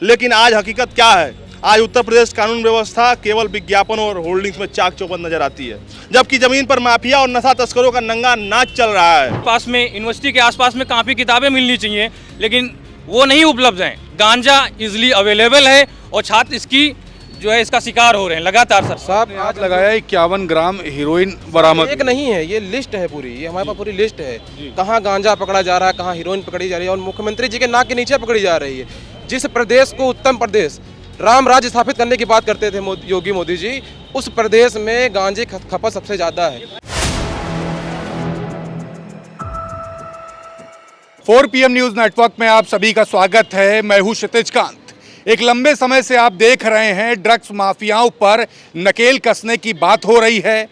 लेकिन आज हकीकत क्या है? आज उत्तर प्रदेश कानून व्यवस्था केवल विज्ञापन और होल्डिंग्स में चाक चौबंद नजर आती है, जबकि जमीन पर माफिया और नशा तस्करों का नंगा नाच चल रहा है। पास में यूनिवर्सिटी के आसपास में काफ़ी किताबें मिलनी चाहिए, लेकिन वो नहीं उपलब्ध हैं। गांजा इजीली अवेलेबल है और छात्र इसका शिकार हो रहे हैं लगातार। सर साहब आज लगाया 51 ग्राम हीरोइन बरामद। एक नहीं है, ये लिस्ट है पूरी, ये हमारे पास पूरी लिस्ट है। कहाँ गांजा पकड़ा जा रहा है, कहाँ हीरोइन पकड़ी जा रही है और मुख्यमंत्री जी के नाक के नीचे पकड़ी जा रही है। जिस प्रदेश को उत्तम प्रदेश राम राज्य स्थापित करने की बात करते थे योगी मोदी जी, उस प्रदेश में गांजे खपत सबसे ज्यादा है। 4 PM न्यूज नेटवर्क में आप सभी का स्वागत है। मैं हूं क्षितिज कांत। एक लंबे समय से आप देख रहे हैं ड्रग्स माफियाओं पर नकेल कसने की बात हो रही है।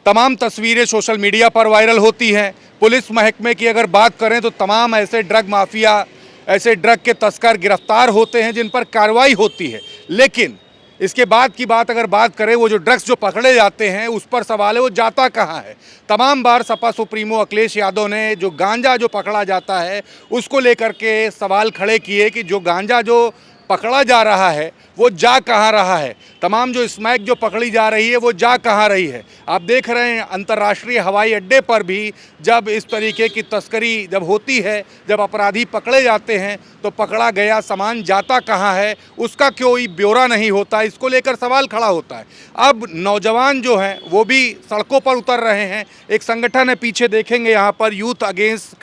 तमाम तस्वीरें सोशल मीडिया पर वायरल होती हैं। पुलिस महकमे की अगर बात करें तो तमाम ऐसे ड्रग माफिया, ऐसे ड्रग के तस्कर गिरफ्तार होते हैं जिन पर कार्रवाई होती है। लेकिन इसके बाद की बात अगर बात करें, वो जो ड्रग्स जो पकड़े जाते हैं उस पर सवाल है वो जाता कहाँ है। तमाम बार सपा सुप्रीमो अखिलेश यादव ने जो गांजा जो पकड़ा जाता है उसको लेकर के सवाल खड़े किए कि जो गांजा जो पकड़ा जा रहा है वो जा कहाँ रहा है, तमाम जो स्मैक जो पकड़ी जा रही है वो जा कहाँ रही है। आप देख रहे हैं अंतर्राष्ट्रीय हवाई अड्डे पर भी जब इस तरीके की तस्करी जब होती है, जब अपराधी पकड़े जाते हैं तो पकड़ा गया सामान जाता कहाँ है उसका कोई ब्यौरा नहीं होता। इसको लेकर सवाल खड़ा होता है। अब नौजवान जो हैं वो भी सड़कों पर उतर रहे हैं। एक संगठन है, पीछे देखेंगे यहाँ पर, यूथ अगेंस्ट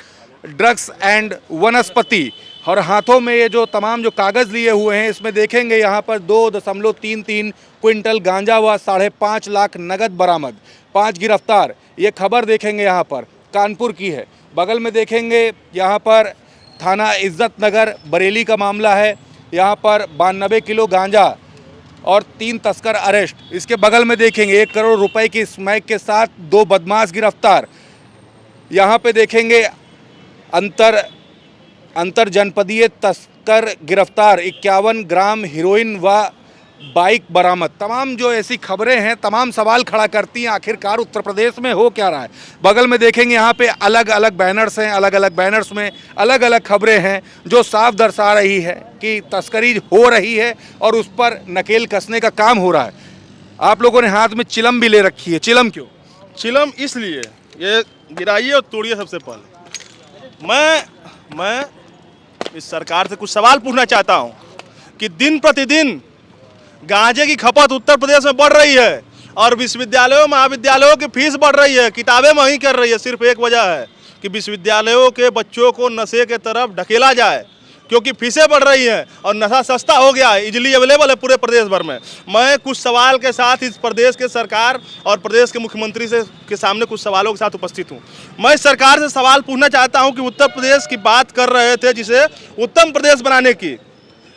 ड्रग्स एंड वनस्पति, और हाथों में ये जो तमाम जो कागज़ लिए हुए हैं इसमें देखेंगे यहाँ पर 2.33 क्विंटल गांजा व 5.5 लाख नगद बरामद, 5 गिरफ्तार। ये खबर देखेंगे यहाँ पर कानपुर की है। बगल में देखेंगे यहाँ पर थाना इज्जत नगर बरेली का मामला है। यहाँ पर 92 किलो गांजा और 3 तस्कर अरेस्ट। इसके बगल में देखेंगे 1 करोड़ रुपए की स्मैक के साथ 2 बदमाश गिरफ्तार। यहाँ पे देखेंगे अंतर जनपदीय तस्कर गिरफ्तार, 51 ग्राम हीरोइन व बाइक बरामद। तमाम जो ऐसी खबरें हैं तमाम सवाल खड़ा करती हैं आखिरकार उत्तर प्रदेश में हो क्या रहा है। बगल में देखेंगे यहाँ पे अलग अलग बैनर्स हैं, अलग अलग बैनर्स में अलग अलग खबरें हैं जो साफ दर्शा रही है कि तस्करी हो रही है और उस पर नकेल कसने का काम हो रहा है। आप लोगों ने हाथ में चिलम भी ले रखी है। चिलम क्यों? चिलम इसलिए, ये गिराइए और तोड़िए। सबसे पहले मैं इस सरकार से कुछ सवाल पूछना चाहता हूं कि दिन प्रतिदिन गांजे की खपत उत्तर प्रदेश में बढ़ रही है और विश्वविद्यालयों महाविद्यालयों की फीस बढ़ रही है, किताबें महंगी कर रही है। सिर्फ एक वजह है कि विश्वविद्यालयों के बच्चों को नशे के तरफ ढकेला जाए, क्योंकि फीसें बढ़ रही हैं और नशा सस्ता हो गया है, इजीली अवेलेबल है पूरे प्रदेश भर में। मैं कुछ सवाल के साथ इस प्रदेश के सरकार और प्रदेश के मुख्यमंत्री के सामने कुछ सवालों के साथ उपस्थित हूँ। मैं इस सरकार से सवाल पूछना चाहता हूँ कि उत्तर प्रदेश की बात कर रहे थे जिसे उत्तम प्रदेश बनाने की,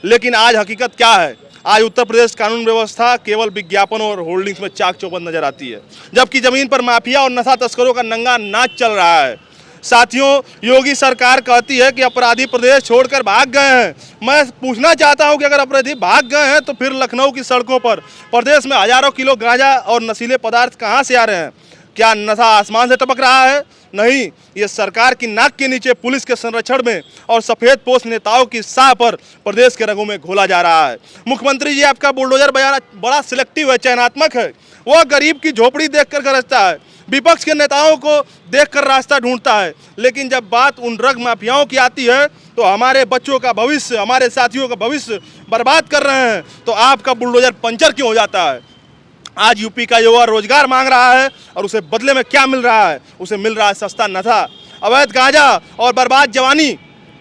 लेकिन आज हकीकत क्या है? आज उत्तर प्रदेश कानून व्यवस्था केवल विज्ञापन और होल्डिंग्स में चाक चौबंद नजर आती है, जबकि जमीन पर माफिया और नशा तस्करों का नंगा नाच चल रहा है। साथियों, योगी सरकार कहती है कि अपराधी प्रदेश छोड़कर भाग गए हैं। मैं पूछना चाहता हूं कि अगर अपराधी भाग गए हैं तो फिर लखनऊ की सड़कों पर प्रदेश में हजारों किलो गांजा और नशीले पदार्थ कहां से आ रहे हैं? क्या नशा आसमान से टपक रहा है? नहीं, ये सरकार की नाक के नीचे पुलिस के संरक्षण में और सफेद पोस्ट नेताओं की साह पर प्रदेश के रंगों में घोला जा रहा है। मुख्यमंत्री जी, आपका बुलडोजर बयान बड़ा सिलेक्टिव है, चयनात्मक है। वह गरीब की झोपड़ी देखकर गरजता है, विपक्ष के नेताओं को देखकर रास्ता ढूंढता है, लेकिन जब बात उन ड्रग माफियाओं की आती है तो हमारे बच्चों का भविष्य, हमारे साथियों का भविष्य बर्बाद कर रहे हैं तो आपका बुलडोजर पंचर क्यों हो जाता है? आज यूपी का युवा रोजगार मांग रहा है और उसे बदले में क्या मिल रहा है? उसे मिल रहा है सस्ता नशा, अवैध गांजा और बर्बाद जवानी।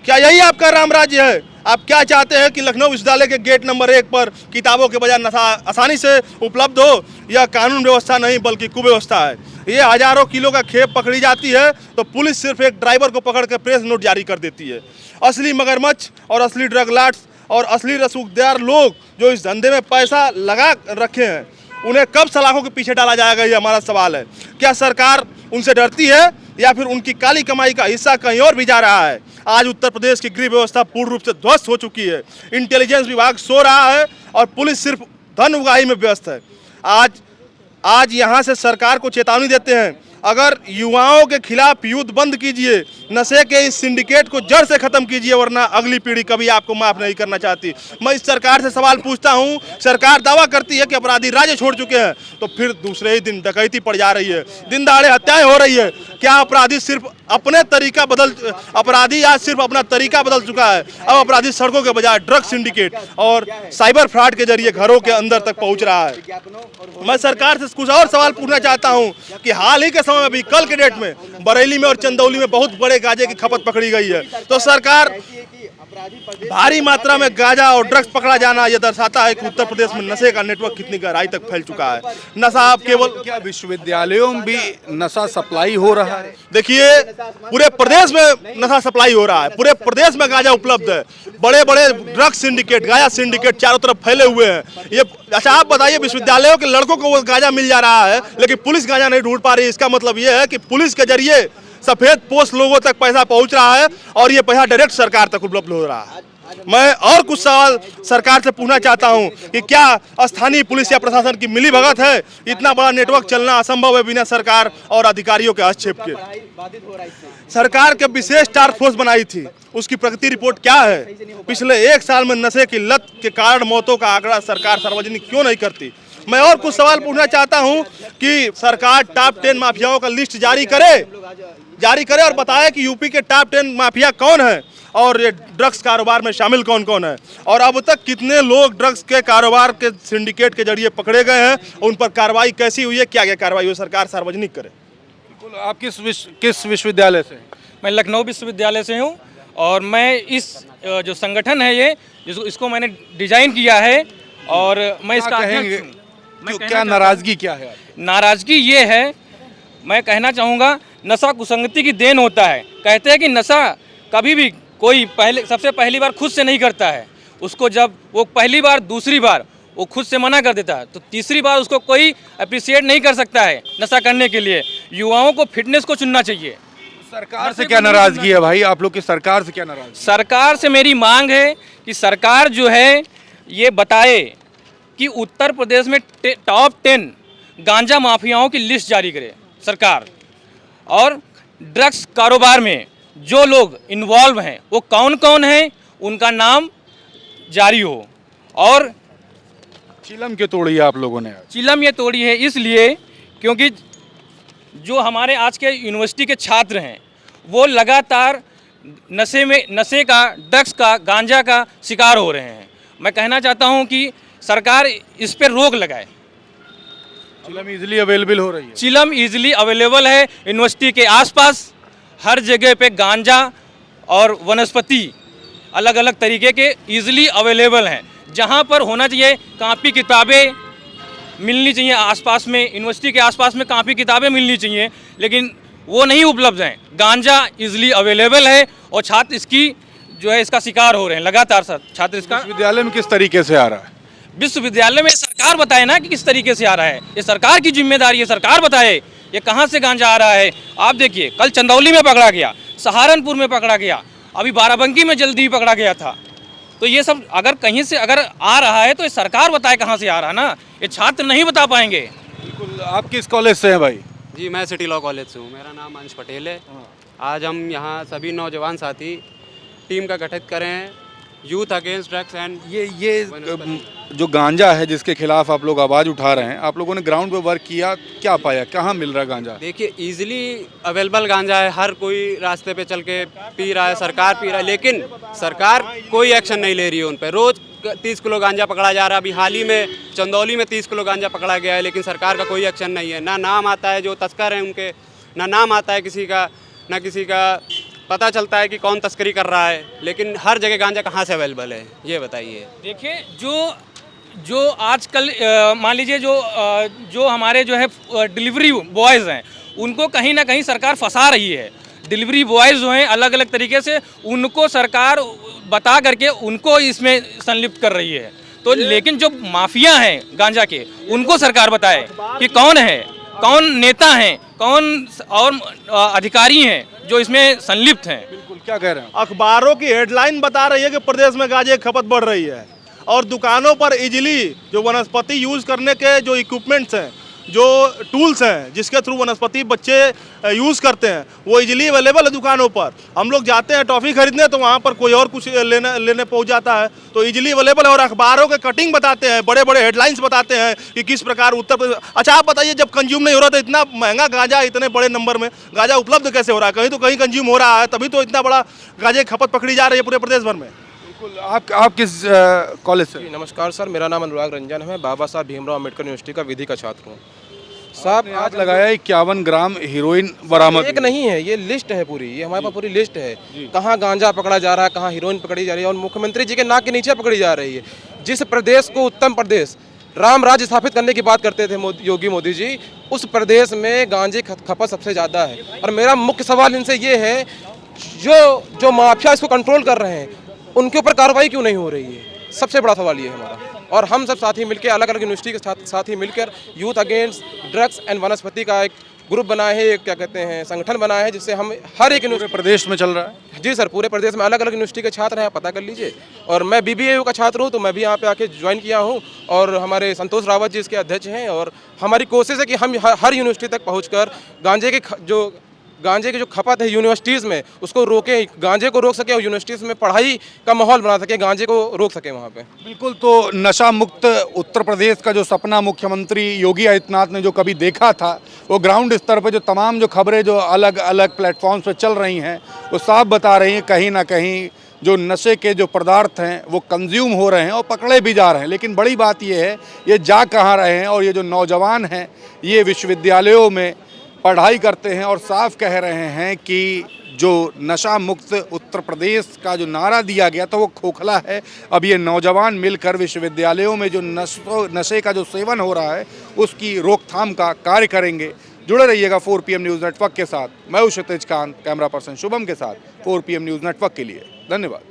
क्या यही आपका राम राज्य है? आप क्या चाहते हैं कि लखनऊ विश्वविद्यालय के गेट नंबर 1 पर किताबों के बजाय नशा आसानी से उपलब्ध हो? यह कानून व्यवस्था नहीं बल्कि कुव्यवस्था है। ये हजारों किलो का खेप पकड़ी जाती है तो पुलिस सिर्फ एक ड्राइवर को पकड़ कर प्रेस नोट जारी कर देती है। असली मगरमच्छ और असली ड्रग लॉर्ड्स और असली रसूखदार लोग जो इस धंधे में पैसा लगा रखे हैं, उन्हें कब सलाखों के पीछे डाला जाएगा? ये हमारा सवाल है। क्या सरकार उनसे डरती है या फिर उनकी काली कमाई का हिस्सा कहीं और भी जा रहा है? आज उत्तर प्रदेश की गृह व्यवस्था पूर्ण रूप से ध्वस्त हो चुकी है। इंटेलिजेंस विभाग सो रहा है और पुलिस सिर्फ धन उगाही में व्यस्त है। आज यहाँ से सरकार को चेतावनी देते हैं, अगर युवाओं के खिलाफ युद्ध बंद कीजिए, नशे के इस सिंडिकेट को जड़ से खत्म कीजिए, वरना अगली पीढ़ी कभी आपको माफ नहीं करना चाहती। मैं इस सरकार से सवाल पूछता हूं, सरकार दावा करती है कि अपराधी राज्य छोड़ चुके हैं, तो फिर दूसरे ही दिन डकैती पड़ जा रही है, दिन दहाड़े हत्याएं हो रही है। क्या अपराधी सिर्फ अपने तरीका अपराधी आज सिर्फ अपना तरीका बदल चुका है? अब अपराधी सड़कों के बजाय ड्रग सिंडिकेट और साइबर फ्रॉड के जरिए घरों के अंदर तक पहुंच रहा है। मैं सरकार से कुछ और सवाल पूछना चाहता हूं कि हाल ही के समय में भी, कल के डेट में बरेली में और चंदौली में बहुत बड़े गांजे की खपत पकड़ी गई है। तो सरकार भारी मात्रा में गांजा और ड्रग्स पकड़ा जाना यह दर्शाता है कि उत्तर प्रदेश में नशे का नेटवर्क कितनी गहराई तक फैल चुका है। नशा अब केवल क्या विश्वविद्यालयों में भी नशा सप्लाई हो रहा है? देखिए, पूरे प्रदेश में नशा सप्लाई हो रहा है, पूरे प्रदेश में गांजा उपलब्ध है। बड़े बड़े ड्रग सिंडिकेट, गांजा सिंडिकेट चारों तरफ फैले हुए हैं। ये अच्छा आप बताइए, विश्वविद्यालयों के लड़कों को वो गांजा मिल जा रहा है, लेकिन पुलिस गांजा नहीं ढूंढ पा रही। इसका मतलब ये है कि पुलिस के जरिए सफेद पोस्ट लोगों तक पैसा पहुंच रहा है और ये पैसा डायरेक्ट सरकार तक उपलब्ध हो रहा है। मैं और कुछ सवाल सरकार से पूछना चाहता हूं कि क्या स्थानीय पुलिस या प्रशासन की मिलीभगत है? इतना बड़ा नेटवर्क चलना असंभव है बिना सरकार और अधिकारियों के हस्तक्षेप के। सरकार के विशेष टास्क फोर्स बनाई थी, उसकी प्रगति रिपोर्ट क्या है? पिछले 1 साल में नशे की लत के कारण मौतों का आंकड़ा सरकार सार्वजनिक क्यों नहीं करती? मैं और कुछ सवाल पूछना चाहता हूं कि सरकार टॉप 10 माफियाओं का लिस्ट जारी करे और बताए कि यूपी के टॉप 10 माफिया कौन है और ये ड्रग्स कारोबार में शामिल कौन कौन है, और अब तक कितने लोग ड्रग्स के कारोबार के सिंडिकेट के जरिए पकड़े गए हैं, उन पर कार्रवाई कैसी हुई है, क्या क्या कार्रवाई हुई, सरकार सार्वजनिक करे। आप किस विश्वविद्यालय से? मैं लखनऊ विश्वविद्यालय से हूँ और मैं इस जो संगठन है ये इसको मैंने डिजाइन किया है और मैं इसका कहेंगे मैं क्या नाराजगी क्या है? नाराजगी ये है, मैं कहना चाहूँगा, नशा कुसंगति की देन होता है। कहते हैं कि नशा कभी भी कोई सबसे पहली बार खुद से नहीं करता है, उसको जब वो पहली बार दूसरी बार वो खुद से मना कर देता है तो तीसरी बार उसको कोई अप्रिशिएट नहीं कर सकता है नशा करने के लिए। युवाओं को फिटनेस को चुनना चाहिए। सरकार से क्या नाराजगी है भाई? आप लोग की सरकार से क्या नाराजगी? सरकार से मेरी मांग है कि सरकार जो है ये बताए कि उत्तर प्रदेश में टॉप 10 गांजा माफियाओं की लिस्ट जारी करे सरकार, और ड्रग्स कारोबार में जो लोग इन्वॉल्व हैं वो कौन कौन हैं, उनका नाम जारी हो। और चिलम क्यों तोड़ी है आप लोगों ने? चिलम ये तोड़ी है इसलिए क्योंकि जो हमारे आज के यूनिवर्सिटी के छात्र हैं वो लगातार नशे का, ड्रग्स का, गांजा का शिकार हो रहे हैं। मैं कहना चाहता हूं कि सरकार इस पर रोक लगाए। चिलम इजीली अवेलेबल हो रही है? चिलम इजीली अवेलेबल है, यूनिवर्सिटी के आसपास हर जगह पे गांजा और वनस्पति अलग अलग तरीके के इजीली अवेलेबल हैं। जहां पर होना चाहिए कापी किताबें मिलनी चाहिए, आसपास में यूनिवर्सिटी के आसपास में कापी किताबें मिलनी चाहिए, लेकिन वो नहीं उपलब्ध हैं। गांजा इजीली अवेलेबल है और छात्र इसका शिकार हो रहे हैं लगातार। छात्र इसका विश्वविद्यालय में किस तरीके से आ रहा है? विश्वविद्यालय में सरकार बताए ना कि किस तरीके से आ रहा है, ये सरकार की जिम्मेदारी है, सरकार बताए ये कहाँ से गांजा आ रहा है। आप देखिए, कल चंदौली में पकड़ा गया, सहारनपुर में पकड़ा गया, अभी बाराबंकी में जल्दी ही पकड़ा गया था। तो ये सब अगर कहीं से अगर आ रहा है तो ये सरकार बताए कहाँ से आ रहा है ना, ये छात्र नहीं बता पाएंगे। बिल्कुल। आप किस कॉलेज से हैं भाई? जी, मैं सिटी लॉ कॉलेज से हूँ। मेरा नाम अंश पटेल है। आज हम यहाँ सभी नौजवान साथी टीम का गठित करें हैं, यूथ अगेंस्ट ड्रग्स एंड ये जो गांजा है जिसके खिलाफ आप लोग आवाज़ उठा रहे हैं, आप लोगों ने ग्राउंड पे वर्क किया, क्या पाया, कहाँ मिल रहा है गांजा? देखिए, इजीली अवेलेबल गांजा है, हर कोई रास्ते पे चल के पी रहा है, सरकार पी रहा है, लेकिन सरकार कोई एक्शन नहीं ले रही है उन पर। रोज़ 30 किलो गांजा पकड़ा जा रहा है। अभी हाल ही में चंदौली में 30 किलो गांजा पकड़ा गया है, लेकिन सरकार का कोई एक्शन नहीं है। ना नाम आता है जो तस्कर हैं उनके, ना नाम आता है किसी का, ना किसी का पता चलता है कि कौन तस्करी कर रहा है, लेकिन हर जगह गांजा कहाँ से अवेलेबल है ये बताइए। देखिए, जो आजकल मान लीजिए जो हमारे जो है डिलीवरी बॉयज़ हैं उनको कहीं ना कहीं सरकार फंसा रही है। डिलीवरी बॉयज़ जो हैं अलग अलग तरीके से उनको सरकार बता करके उनको इसमें संलिप्त कर रही है। तो लेकिन जो माफिया हैं गांजा के, उनको सरकार बताए कि कौन है, कौन नेता हैं, कौन और अधिकारी हैं जो इसमें संलिप्त हैं। बिल्कुल, क्या कह रहे हैं? अखबारों की हेडलाइन बता रही है कि प्रदेश में गांजे की खपत बढ़ रही है और दुकानों पर इजीली जो वनस्पति यूज करने के जो इक्विपमेंट्स हैं, जो टूल्स हैं जिसके थ्रू वनस्पति बच्चे यूज़ करते हैं वो इजीली अवेलेबल है दुकानों पर। हम लोग जाते हैं टॉफ़ी खरीदने तो वहाँ पर कोई और कुछ लेने पहुँच जाता है, तो इजीली अवेलेबल है। और अखबारों के कटिंग बताते हैं, बड़े बड़े हेडलाइंस बताते हैं कि किस प्रकार उत्तर प्रदेश। अच्छा आप बताइए, जब कंज्यूम नहीं हो रहा तो इतना महंगा गांजा, इतने बड़े नंबर में गांजा उपलब्ध कैसे हो रहा है? कहीं तो कहीं कंज्यूम हो रहा है, तभी तो इतना बड़ा गांजे की खपत पकड़ी जा रही है पूरे प्रदेश भर में। बिल्कुल। आप किस कॉलेज से? जी, नमस्कार सर, मेरा नाम अनुराग रंजन है। बाबा साहब भीमराव अम्बेडकर यूनिवर्सिटी का विधि का छात्र हूँ। साहब आज लगाया 51 ग्राम हीरोइन बरामद। एक नहीं है, ये लिस्ट है पूरी, ये हमारे पास पूरी लिस्ट है। कहाँ गांजा पकड़ा जा रहा है, कहाँ हीरोइन पकड़ी जा रही है, और मुख्यमंत्री जी के नाक के नीचे पकड़ी जा रही है। जिस प्रदेश को उत्तम प्रदेश, राम राज्य स्थापित करने की बात करते थे योगी मोदी जी, उस प्रदेश में गांजे खपत सबसे ज़्यादा है। और मेरा मुख्य सवाल इनसे ये है, जो माफिया इसको कंट्रोल कर रहे हैं उनके ऊपर कार्रवाई क्यों नहीं हो रही है? सबसे बड़ा सवाल ये है हमारा। और हम सब साथी मिलकर, अलग अलग यूनिवर्सिटी के साथी मिलकर यूथ अगेंस्ट ड्रग्स एंड वनस्पति का एक ग्रुप बनाए हैं, एक क्या कहते हैं संगठन बनाया है, जिससे हम हर एक पूरे प्रदेश में चल रहा है। जी सर, पूरे प्रदेश में अलग अलग यूनिवर्सिटी के छात्र हैं, आप पता कर लीजिए। और मैं BBAU का छात्र हूँ, तो मैं भी यहाँ पे आके ज्वाइन किया हूँ। और हमारे संतोष रावत जी इसके अध्यक्ष हैं। और हमारी कोशिश है कि हम हर यूनिवर्सिटी तक पहुँचकर गांजे की जो खपत है यूनिवर्सिटीज़ में उसको रोकें, गांजे को रोक सके और यूनिवर्सिटीज़ में पढ़ाई का माहौल बना सके, गांजे को रोक सके वहाँ पे। बिल्कुल। तो नशा मुक्त उत्तर प्रदेश का जो सपना मुख्यमंत्री योगी आदित्यनाथ ने जो कभी देखा था, वो ग्राउंड स्तर पर जो तमाम जो खबरें जो अलग अलग प्लेटफॉर्म्स पर चल रही हैं वो साफ बता रही हैं, कहीं ना कहीं जो नशे के जो पदार्थ हैं वो कंज्यूम हो रहे हैं और पकड़े भी जा रहे हैं। लेकिन बड़ी बात ये है, ये जा कहाँ रहे हैं? और ये जो नौजवान हैं ये विश्वविद्यालयों में पढ़ाई करते हैं और साफ कह रहे हैं कि जो नशा मुक्त उत्तर प्रदेश का जो नारा दिया गया था वो खोखला है। अब ये नौजवान मिलकर विश्वविद्यालयों में जो नशे का जो सेवन हो रहा है उसकी रोकथाम का कार्य करेंगे। जुड़े रहिएगा 4 PM न्यूज़ नेटवर्क के साथ। मैं हूं क्षितिज कांत, कैमरा पर्सन शुभम के साथ 4 PM न्यूज़ नेटवर्क के लिए। धन्यवाद।